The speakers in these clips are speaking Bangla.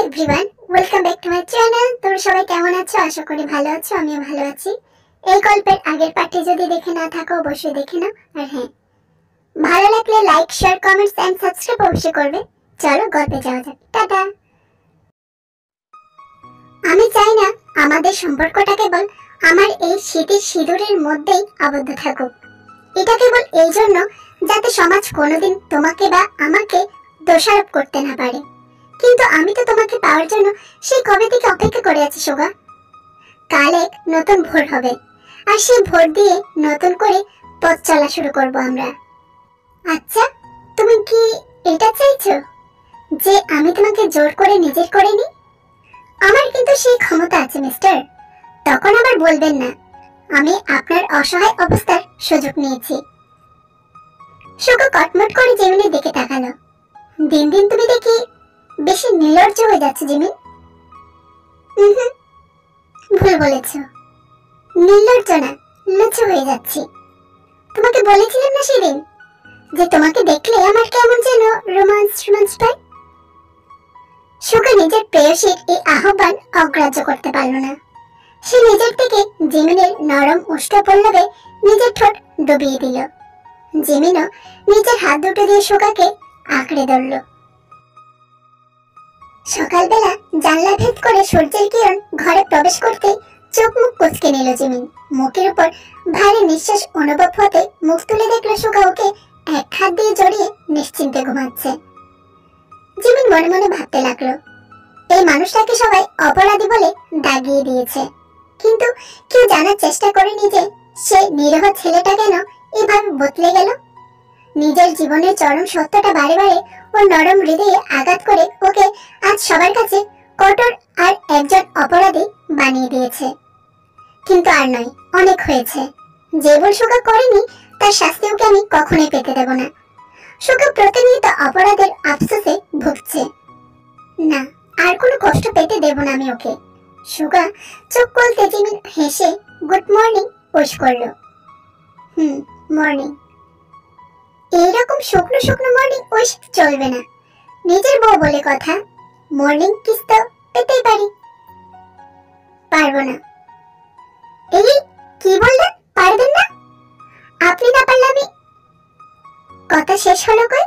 Everyone, welcome back to my channel. তোমরা সবাই কেমন আছো? আশা করি ভালো আছো, আমিও ভালো আছি। এই গল্পের আগের পার্টটি যদি দেখে না থাকো অবশ্যই দেখে নাও। আর হ্যাঁ, ভালো লাগলে like, share, comments and subscribe অবশ্যই করবে। চলো গল্পে যাওয়া যাক। টাটা। আমি চাই না আমাদের সম্পর্কটা কেবল আমার এই স্মৃতির সিঁদুরের মধ্যেই আবদ্ধ থাকুক। এটা কেবল এই জন্য যাতে সমাজ কোনোদিন তোমাকে বা আমাকে দোষারোপ করতে না পারে। কিন্তু আমি তো তোমাকে পাওয়ার জন্য সেই কবে থেকে অপেক্ষা করে আছি সোগা। কাল এক নতুন ভোর হবে, আর সেই ভোর দিয়ে নতুন করে পথ চলা শুরু করব আমরা। আচ্ছা, তুমি কি এটা চাইছো যে আমি তোমাকে জোর করে নিজের করে নিই? আমার কিন্তু সেই ক্ষমতা আছে মিস্টার। তখন আবার বলবেন না আমি আপনার অসহায় অবস্থার সুযোগ নিয়েছি। সোগা কটমট করে জেমিনের দিকে তাকালো। দিন দিন তুমি দেখি বেশি নির্লজ্জ হয়ে যাচ্ছে জিমিন। ভুল বলেছ, নির্লজ্জ না, লজ্জা হয়ে যাচ্ছি। তোমাকে বলেছিলাম না সেদিন যে তোমাকে দেখলে আমার কেমন যেন রোমান্স পায়। সুগা নিজের প্রেয়সীর এই আহ্বান অগ্রাহ্য করতে পারল না। সে নিজের থেকে জিমিনের নরম উষ্ণ পল্লবে নিজের ঠোঁট ডুবিয়ে দিল। জিমিনও নিজের হাত দুটো দিয়ে সুগাকে আঁকড়ে ধরল। সকালবেলা জানলা ভেদ করে সূর্যের কিরণ ঘরে প্রবেশ করতে চোখ মুখ কুঁচকে নিল জিমিন। মুখের উপর ভারী নিঃশ্বাস অনুভব হতে মুখ তুলে দেখলো সুগা ওকে এক হাত দিয়ে জড়িয়ে নিশ্চিন্তে ঘুমাচ্ছে। জিমিন মনে মনে ভাবতে লাগলো, এই মানুষটাকে সবাই অপরাধী বলে দাগিয়ে দিয়েছে, কিন্তু কেউ জানার চেষ্টা করেনি যে সে নিরীহ ছেলেটা কেন এভাবে বদলে গেল। নিজের জীবনের চরম সত্যটা বারে বারে ওর নরম হৃদয়ে আঘাত করে ওকে আজ সবার কাছে কঠোর আর একজন অপরাধী বানিয়ে দিয়েছে। কিন্তু আর নয়, অনেক হয়েছে। যে ভুল সুগা করেনি তার শাস্তি ওকে আমি কখনোই পেতে দেব না। সুগা প্রতিনিয়ত অপরাধের আফসোসে ভুগছে। না, আর কোনো কষ্ট পেতে দেব না আমি ওকে। সুগা চোখ খুলতে জিমিন হেসে গুড মর্নিং উইশ করলো। মর্নিং। এইরকম শুকনো শুকনো মর্নিং উইশ চলবে না। নিজের বউ বলে কথা, মর্নিং কিস তো পেতেই পারি। পারবো না। এই কি বললেন? পারবেন না? আপনি না পারলে আমি। কথা শেষ হলো কই?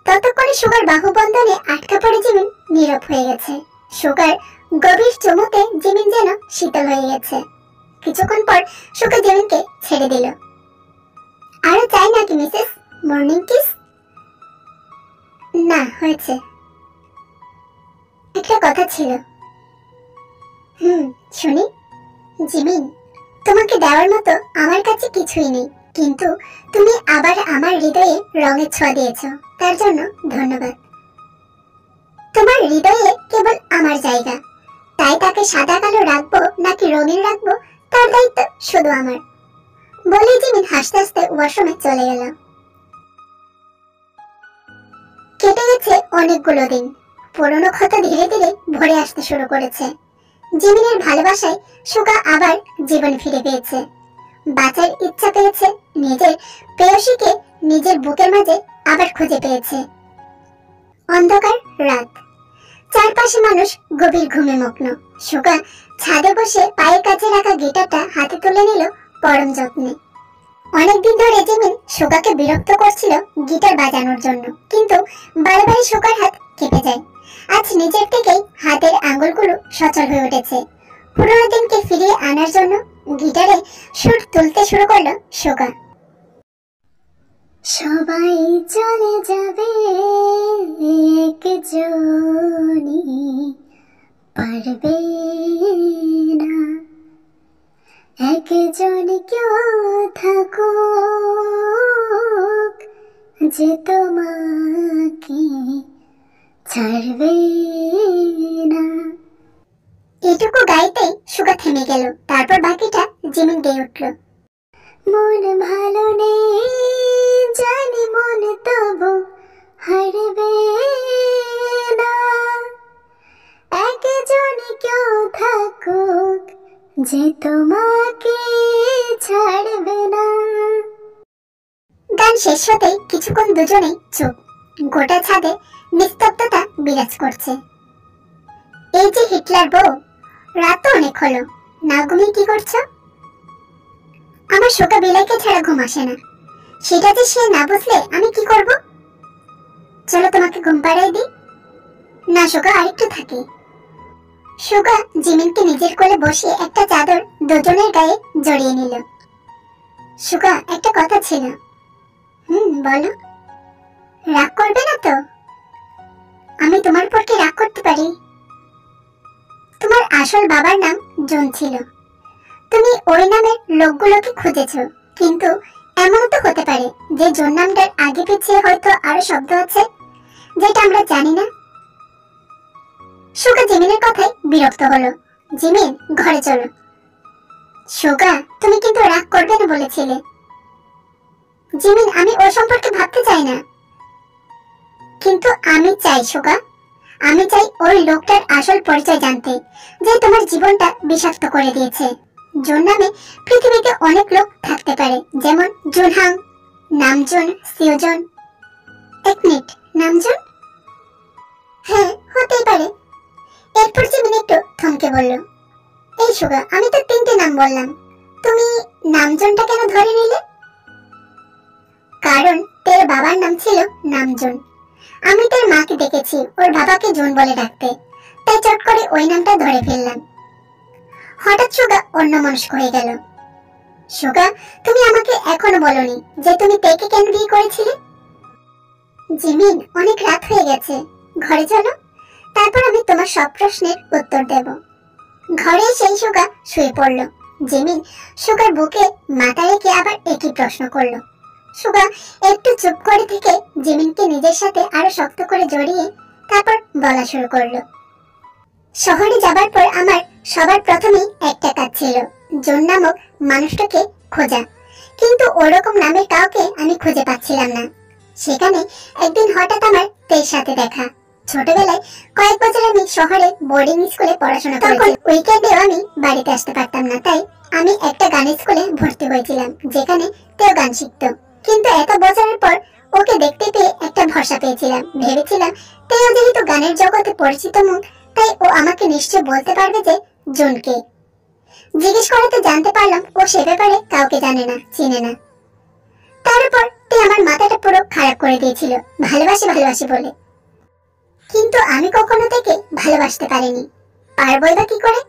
ততক্ষণে সুগার বাহুবন্ধনে আটকা পড়ে জিমিন নীরব হয়ে গেছে। সুগার গভীর চুমুতে জিমিন যেন শীতল হয়ে গেছে। কিছুক্ষণ পর সুগা জিমিনকে ছেড়ে দিল। আরো চাই নাকি মিসেস মর্নিং কিস? না, হয়েছে। একটা কথা ছিল। শুনি। জিমিন, তোমাকে দেওয়ার মতো আমার কাছে কিছুই নেই, কিন্তু তুমি আবার আমার হৃদয়ে রঙের ছোঁয়া দিয়েছো, তার জন্য ধন্যবাদ। তোমার হৃদয়ে কেবল আমার জায়গা, তাই তাকে সাদা কালো রাখবো নাকি রঙিন রাখবো তার দায়িত্ব শুধু আমার। বলে জিমিন হাসতে হাসতে ওয়াশরুমে চলে গেল। কেটে গেছে অনেকগুলো দিন। পুরনো ক্ষত ধীরে ধীরে ভরে আসতে শুরু করেছে। জিমিনের ভালোবাসায় সুগা আবার জীবন ফিরে পেয়েছে, বাঁচার ইচ্ছা পেয়েছে, নিজের প্রেয়সীকে নিজের বুকের মাঝে আবার খুঁজে পেয়েছে। অন্ধকার রাত, চারপাশে মানুষ গভীর ঘুমে মগ্ন। সুগা ছাদে বসে পায়ের কাছে রাখা গিটারটা হাতে তুলে নিল পরম যত্নে। অনেকদিন ধরে জিমিন সুগাকে বিরক্ত করছিল গিটার বাজানোর জন্য, কিন্তু বারবার সুগার হাত কেঁপে যায়। আজ নিজের থেকেই হাতের আঙ্গুলগুলো সচল হয়ে উঠেছে। পুরোনো দিনকে ফিরিয়ে আনার জন্য গিটারে সুর তুলতে শুরু করলো সুগা। সবাই চলে যাবে একজনই পারবে না, একজন কেউ থাকুক যে তোমাকে ছাড়বে না। এটুকু গাইতে সুগা থেমে গেল। তারপর বাকিটা জিমিন গেয়ে উঠল। মন ভালো নেই জানি, মন তবু হারবে না, একজন কেউ থাকুক যে তোমাকে ছাড়বে না। গান শেষ হতেই কিছুক্ষণ দুজনেই চুপ। গোটা ছাদে নিস্তব্ধতা বিরাজ করছে। এই যে হিটলার বউ, রাত তো অনেক হলো, না ঘুমিয়ে কি করছো? আমার শোকা বিলাইকে ছাড়া ঘুম আসে না, সেটা যে সে না বুঝলে আমি কি করব? চলো তোমাকে ঘুম পাড়াই দিই। না শোকা, আরেকটু থাকি। শোকা জিমিনকে নিজের কোলে বসিয়ে একটা চাদর দুজনের গায়ে জড়িয়ে নিল। শোকা, একটা কথা ছিল। বলো। রাগ করবে না তো? আমি তোমার উপর কি রাগ করতে পারি? তোমার আসল বাবার নাম জন ছিল, তুমি ওই নামের লোকগুলোকে খুঁজেছো, কিন্তু এমনও তো হতে পারে যে জন নামটার আগে পিছিয়ে হয়তো আরো শব্দ আছে যেটা আমরা জানি না। শোকা জিমিনের কথায় বিরক্ত হলো। জিমিন, ঘরে চলো। শোকা, তুমি কিন্তু রাগ করবে না বলেছিলে। জিমিন, আমি ও সম্পর্কে ভাবতে চাই না। কিন্তু আমি চাই শোকা, আমি চাই ওই লোকটার আসল পরিচয় জানতে, যে তোমার জীবনটা বিষাক্ত করে দিয়েছে। জোন নামে পৃথিবীতে অনেক লোক থাকতে পারে, যেমন জুনহাং, নামজুন, সিওজন। এক মিনিট, নামজুন? হ্যাঁ, হতেই পারে। এরপর জিমিন একটু থমকে বলল, এই শোকা, আমি তো 3টে নাম বললাম, তুমি নামজুনটা কেন ধরে নিলে? কারণ তোর বাবার নাম ছিল নামজুন। আমি তোর মাকে দেখেছি ওর বাবাকে জুন বলে ডাকতে, তাই চট করে ওই নামটা ধরে ফেললাম। হঠাৎ সুগা অন্যমনস্ক হয়ে গেল। সুগা, তুমি আমাকে এখনো বলনি যে তুমি তেকে কেন বিয়ে করেছিলে? জিমিন, অনেক রাত হয়ে গেছে, ঘরে চলো, তারপর আমি তোমার সব প্রশ্নের উত্তর দেব। ঘরে সেই সুগা শুয়ে পড়ল। জিমিন সুগার বুকে মাথা রেখে আবার একই প্রশ্ন করলো। সুগা একটু চুপ করে থেকে জিমিনকে নিজের সাথে আরো শক্ত করে জড়িয়ে তারপর বলা শুরু করলো, শহরে যাবার পর আমার সবার প্রথমেই একটা কাজ ছিল, জন নামক মানুষটাকে খোঁজা, কিন্তু ওরকম নামের কাউকে আমি খুঁজে পাচ্ছিলাম না। সেখানে একদিন হঠাৎ আমার তের সাথে দেখা। ছোটবেলায় কয়েক বছর আমি শহরে বোর্ডিং স্কুলে পড়াশোনা করেছি। উইকেন্ডেও আমি বাড়িতে আসতে পারতাম না, তাই আমি একটা গানের স্কুলে ভর্তি হয়েছিলাম, যেখানে তেও গান শিখতো। কিন্তু এত বছরের পর ওকে দেখতে পেয়ে একটা ভরসা পেয়েছিলাম, ভেবেছিলাম তেও যেহেতু গানের জগতে পরিচিত মুখ, তাই ও আমাকে নিশ্চয় বলতে পারবে যে জনকে। জিজ্ঞেস করাতে জানতে পারলাম ও সে ব্যাপারে কাউকে জানে না, চিনে না। তার উপর তে আমার মাথাটা পুরো খারাপ করে দিয়েছিল ভালোবাসি ভালোবাসি বলে। কিন্তু আমি কখনো থেকে ভালোবাসতে পারিনি, পারবই বা কি করে?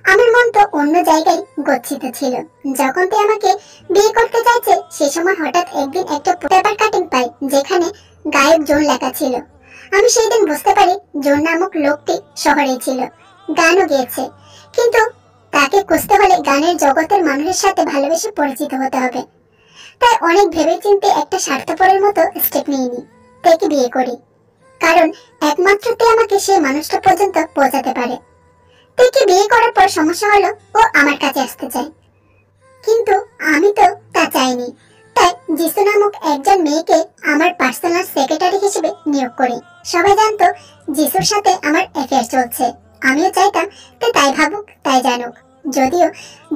আমার মন তো অন্য জায়গায় গচ্ছিত ছিল। যখন তে আমাকে বিয়ে করতে চাইছে সে সময় হঠাৎ একদিন একটা পেপার কাটিং পাই, যেখানে গায়ক জোন লেখা ছিল। আমি সেই দিন বুঝতে পারি জোন নামক লোকটি শহরেই ছিল, গানও গেয়েছে, কিন্তু তাকে খুঁজতে হলে গানের জগতের মানুষের সাথে ভালোবেসে পরিচিত হতে হবে। তাই অনেক ভেবেচিন্তে একটা স্বার্থপরের মতো স্টেপ নিইনি, তাকে বিয়ে করি, কারণ একমাত্র তে আমাকে সেই মানুষটা পর্যন্ত পৌঁছাতে পারে। তাকে বিয়ে করার পর সমস্যা হলো ও আমার কাছে আসতে চায়, কিন্তু আমি তো তা চাইনি। তাই জিসু নামক একজন মেয়েকে আমার পার্সোনাল সেক্রেটারি হিসেবে নিয়োগ করি। সবাই জানতো জিসুর সাথে আমার অ্যাফেয়ার চলছে, আমিও চাইতাম তে তাই ভাবুক, তাই জানুক। যদিও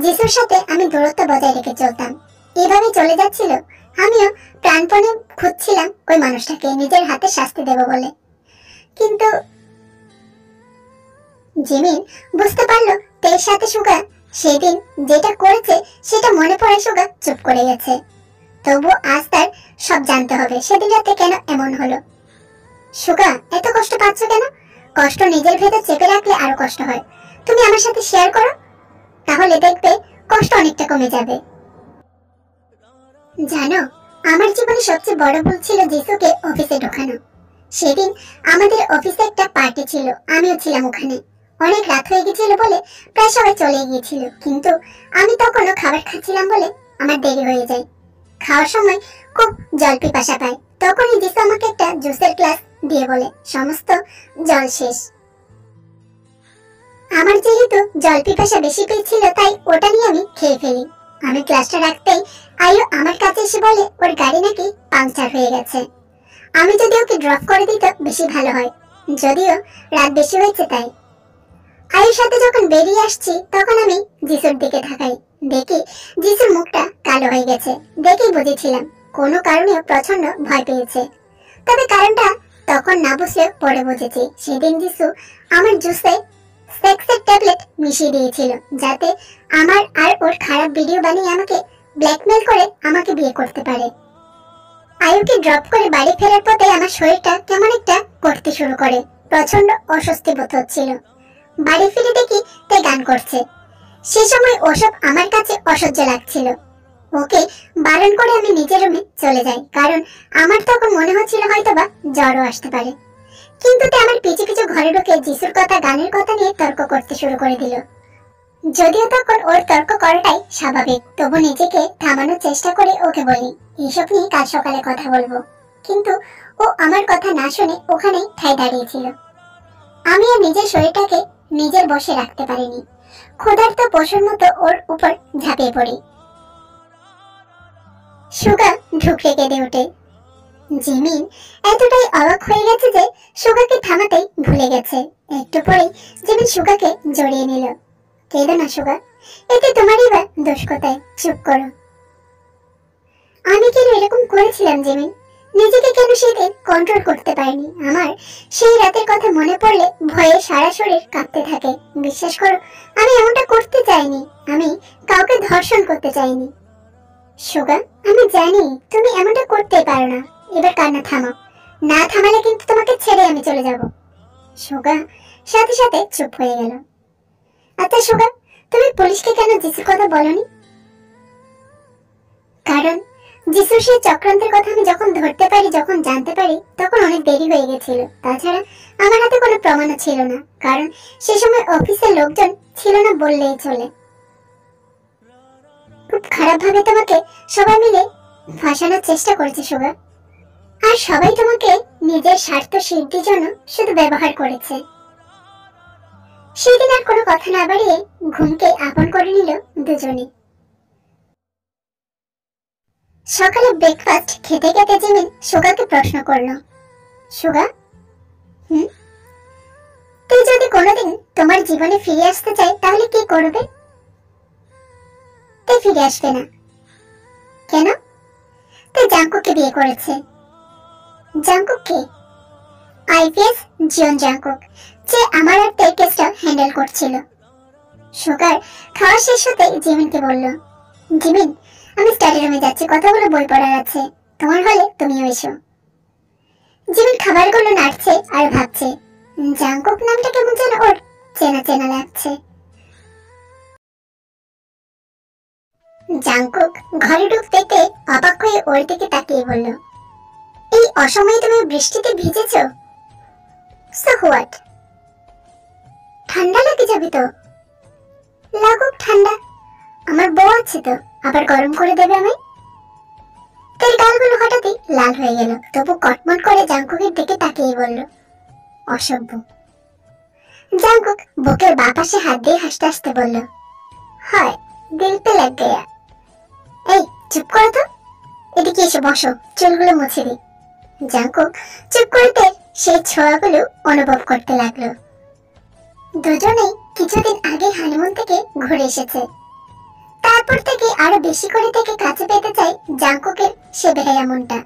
জিসুর সাথে আমি দূরত্ব বজায় রেখে চলতাম। এভাবে চলে যাচ্ছিল, আমিও প্রাণপণে খুঁজছিলাম ওই মানুষটাকে নিজের হাতে শাস্তি দেব বলে। কিন্তু জিমিন বুঝতে পারলো তের সাথে সুগা সেদিন যেটা করেছে সেটা মনে পড়ে সুগা চুপ করে গেছে। তবু আজ তার সব জানতে হবে সেদিন রাতে কেন এমন হলো। সুগা, এত কষ্ট পাচ্ছ কেন? কষ্ট নিজের ভেতর চেপে রাখলে আরো কষ্ট হয়। তুমি আমার সাথে শেয়ার করো, তাহলে দেখবে কষ্ট অনেকটা কমে যাবে। জানো, আমার জীবনে সবচেয়ে বড় ভুল ছিল জিসুকে অফিসে ঢোকানো। সেদিন আমাদের অফিসে একটা পার্টি ছিল, আমিও ছিলাম ওখানে। অনেক রাত হয়ে গেছিল বলে প্রায় সবাই চলে গিয়েছিল, কিন্তু আমি তখনও খাবার খাচ্ছিলাম বলে আমার দেরি হয়ে যায়। খাওয়ার সময় খুব জল পিপাসা পায়, তখনই জিসু আমাকে একটা জুসের গ্লাস দিয়ে বলে সমস্ত জল শেষ। আমার যেহেতু জল পিপাসা বেশি পেয়েছিল তাই ওটা নিয়ে আমি খেয়ে ফেলি। আমি গ্লাসটা রাখতেই আয়ু আমার কাছে এসে বলে ওর গাড়ি নাকি পাংচার হয়ে গেছে, আমি যদি ওকে ড্রপ করে দিত বেশি ভালো হয়, যদিও রাত বেশি হয়েছে তাই। আয়ুর সাথে যখন বেরিয়ে আসছি তখন আমি জিসুর দিকে তাকাই, দেখি জিসুর মুখটা কালো হয়ে গেছে। দেখেই বুঝেছিলাম কোনো কারণে প্রচন্ড ভয় পেয়েছে, তবে কারণটা তখন না বুঝলে পরে বুঝেছি। সেদিন জিসু আমার জুসে সেক্সের ট্যাবলেট মিশিয়ে দিয়েছিল, যাতে আমার আর ওর খারাপ ভিডিও বানিয়ে আমাকে ব্ল্যাকমেল করে আমাকে বিয়ে করতে পারে। আয়ুকে ড্রপ করে বাড়ি ফেরার পথে আমার শরীরটা কেমন একটা করতে শুরু করে। প্রচন্ড অস্বস্তি বোধ হচ্ছিল। বাড়ি ফিরে দেখি তে গান করছে। সে সময় ওসব আমার কাছে অসহ্য লাগছিল। ওকে বারণ করে আমি নিজের রুমে চলে যাই, কারণ আমার তখন মনে হচ্ছিল হয়তোবা জ্বরও আসতে পারে। কিন্তু তে আমার পিছু পিছু ঘরে ঢুকে যিশুর কথা, গানের কথা নিয়ে তর্ক করতে শুরু করে দিল। যদিও তখন ওর তর্ক করাটাই স্বাভাবিক, তবু নিজেকে থামানোর চেষ্টা করে ওকে বলি এইসব নিয়ে কাল সকালে কথা বলবো। কিন্তু ও আমার কথা না শুনে ওখানেই ঠায় দাঁড়িয়েছিল। আমি আর নিজের শরীরটাকে নিজের বশে রাখতে পারিনি। ক্ষুধার্ত পশুর মতো ওর উপর ঝাঁপিয়ে পড়ি। সুগা ঢুকরে কেঁদে ওঠে। জিমিন এতটাই অবাক হয়ে গেছে যে সুগাকে থামাতেই ভুলে গেছে। একটু পরেই জিমিন সুগাকে জড়িয়ে নিল। কেঁদো না সুগা, এতে তোমারই বা দোষ কোথায়? চুপ করো। আমি কেন এরকম করেছিলাম জিমিন? নিজেকে কেন সেদিন কন্ট্রোল করতে পারিনি? আমার সেই রাতের কথা মনে পড়লে ভয়ে সারা শরীর কাঁপতে থাকে। বিশ্বাস করো, আমি এমনটা করতে চাইনি। আমি কাউকে ধর্ষণ করতে চাইনি। সুগা, আমি জানি তুমি এমনটা করতে পারো না। এবার কান্না থামাও, না থামালে কিন্তু তোমাকে ছেড়ে আমি চলে যাব। সুগা সাথে সাথে চুপ হয়ে গেল। আচ্ছা সুগা, তুমি পুলিশকে কেন যিশুর কথা বলনি? কারণ যিশুর সেই চক্রান্তের কথা আমি যখন ধরতে পারি, যখন জানতে পারি, তখন অনেক দেরি হয়ে গেছিল। তাছাড়া আমার হাতে কোনো প্রমাণও ছিল না, কারণ সে সময় অফিসের লোকজন ছিল না বললেই চলে। খুব খারাপ ভাবে তোমাকে সবাই মিলে ফাঁসানোর চেষ্টা করেছে সুগা, আর সবাই তোমাকে নিজের স্বার্থ সিদ্ধির জন্য শুধু ব্যবহার করেছে। সেদিন আর কোনো কথা না বাড়িয়ে ঘুমকে আপন করে নিল দুজনে। সকালে ব্রেকফাস্ট খেতে খেতে জিমিন সুগাকে প্রশ্ন করলো, সুগা, তুই যদি কোনোদিন তোমার জীবনে ফিরে আসতে চাই তাহলে কি করবে? তুই ফিরে আসবে না। কেন? তুই জাঙ্কুককে বিয়ে করেছে। জাঙ্কুক কে? আইপিএস জিয়ন জাঙ্কুক, যে আমার আর তের কেসটা হ্যান্ডেল করছিল। সুগার খাওয়া শেষ হতে জিমিনকে বলল, জিমিন, আমি স্টাডি রুমে যাচ্ছি, কতগুলো বই পড়ার আছে, তোমার হলে তুমিও এসো। জিমিন খাবারগুলো নাড়ছে আর ভাবছে, জাঙ্কুক নামটা কেমন যেন ওর চেনা চেনা লাগছে। জাঙ্কুক ঘরে ঢুকতে অবাক হয়ে ওর দিকে তাকিয়ে বলল, এই অসময়ে তুমি বৃষ্টিতে ভিজেছো? So what? ঠান্ডা লেগে যাবে তো। লাগুক ঠান্ডা, আমার বউ আছে তো, আবার গরম করে দেবে আমায়। তের গালগুলো হঠাৎই লাল হয়ে গেল, তবু কটমট করে জাঙ্কুকের দিকে তাকিয়ে বলল, অসভ্য। জাঙ্কুক বুকের বাঁ পাশে হাত দিয়ে হাসতে হাসতে বলল, হয় দিল পে লাগ গয়া। এই চুপ করো তো, এদিকে এসে বসো, চুলগুলো মুছে দি। জাঙ্কুক চুপ করতে সেই ছোঁয়াগুলো অনুভব করতে লাগলো। দুজনেই কিছুদিন আগে হানিমুন থেকে ঘুরে এসেছে। তারপর থেকে আরো বেশি করে থেকে কাছে পেতে চাই জাঙ্কুকের সে বেহায়া মনটা।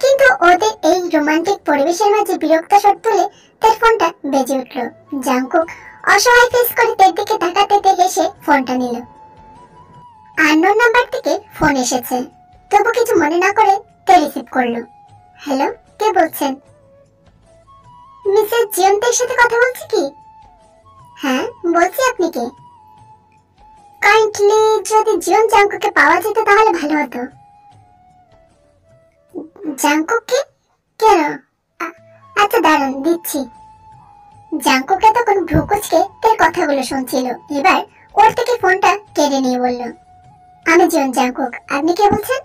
কিন্তু ওদের এই রোমান্টিক পরিবেশের মাঝে বিরক্ত স্বর তুলে তার ফোনটা বেজে উঠল। জাঙ্কুক অসহায় ফেস করে তার দিকে তাকাতে হেসে ফোনটা নিল। আননোন নাম্বার থেকে ফোন এসেছে, তবু কিছু মনে না করে তে রিসিভ করলো। হ্যালো, কে বলছেন? মিসেস জিয়ন্তের সাথে কথা বলছি কি? হ্যাঁ বলছি, আপনি কে? কাইন্ডলি যদি জিয়ন জাঙ্কুককে পাওয়া যেত তাহলে ভালো হতো। জাঙ্কুককে? কেন? আচ্ছা দাঁড়ান, দিচ্ছি। জাঙ্কুক তখন ভ্রুকুচকে তার কথাগুলো শুনছিল। এবার ওর থেকে ফোনটা কেড়ে নিয়ে বলল, আমি জিয়ন জাঙ্কুক, আপনি কে বলছেন?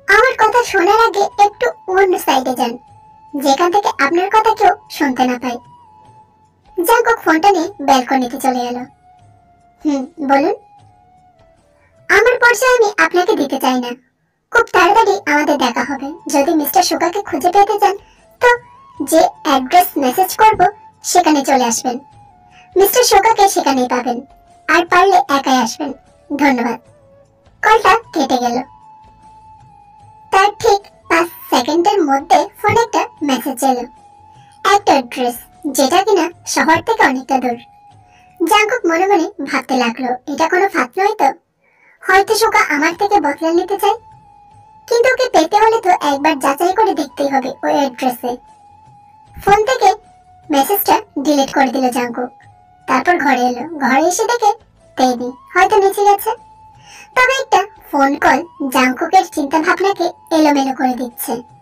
আমার কথা শোনার আগে একটু অন্য সাইডে যান, যেখান থেকে আপনার কথা কেউ শুনতে না পায়। জাঙ্কুক ফোনটা নিয়ে ব্যালকনিতে চলে গেল। বলুন। আমার পরিচয় আমি আপনাকে দিতে চাই না। খুব তাড়াতাড়ি আমাদের দেখা হবে। যদি মিস্টার সুগাকে খুঁজে পেতে চান তো যে অ্যাড্রেস মেসেজ করব সেখানে চলে আসবেন। মিস্টার সুগাকে সেখানেই পাবেন, আর পারলে একাই আসবেন। ধন্যবাদ। কলটা কেটে গেল। তার ঠিক 5 সেকেন্ডের মধ্যে ফোনে একটা মেসেজ এলো। একটা অ্যাড্রেস, যেটা কিনা শহর থেকে অনেকটা দূর। জাঙ্কুক মনে মনে ভাবতে লাগলো, এটা কোনো ফাঁদ নয় তো, হয়তো সুগা আমার থেকে বদলা নিতে চায়। কিন্তু ওকে পেতে হলে তো একবার যাচাই করে দেখতেই হবে ওই অ্যাড্রেসে। ফোন থেকে মেসেজটা ডিলিট করে দিল জাঙ্কুক। তারপর ঘরে এলো, ঘরে এসে দেখে তেইনি হয়তো নিচে গেছে। তবে একটা ফোন কল জাঙ্কুকের চিন্তা ভাবনাকে এলোমেলো করে দিচ্ছে।